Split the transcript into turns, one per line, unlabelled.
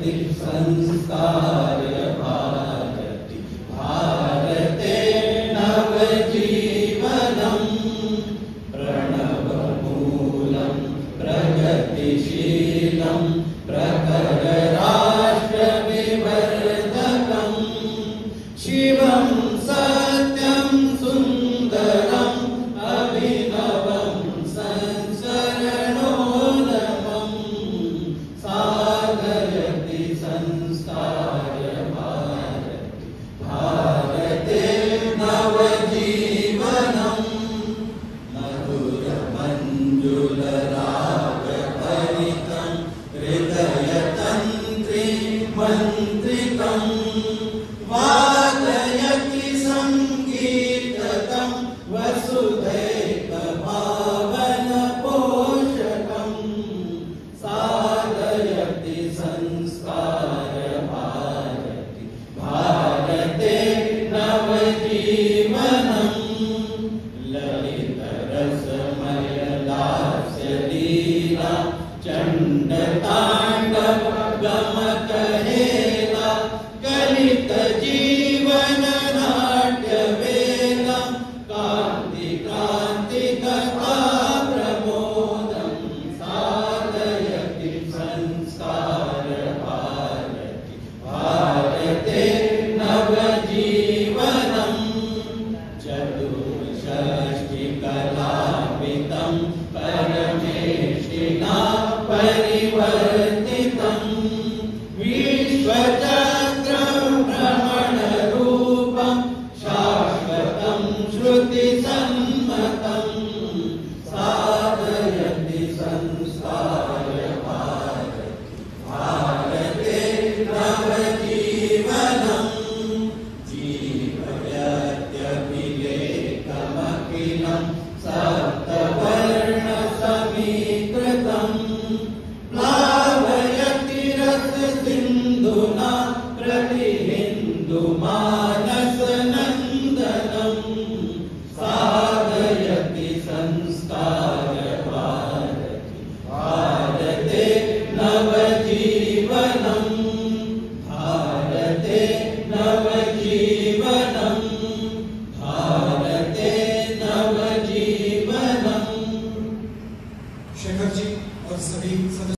लयति संस्कार भारति भारते नवजीवनम् प्रणवमूलं प्रगतिशीलं प्रखर राष्ट्रविवर्धकम् शिवं सत्यं सुन्दरम् अभिनवं संस्करणोन्नतम् साधयति संस्कार भारति भारते नवजीवनम् मधुरमञ्जुलरागभरितं हृदयतन्त्री मन्त्रितं वादयति सङ्गीतकं वसुधैकभावनपोषकं साधयति संस्कार भारति भारते नवजीवनम् ललितरसमय लास्यलीला चण्डता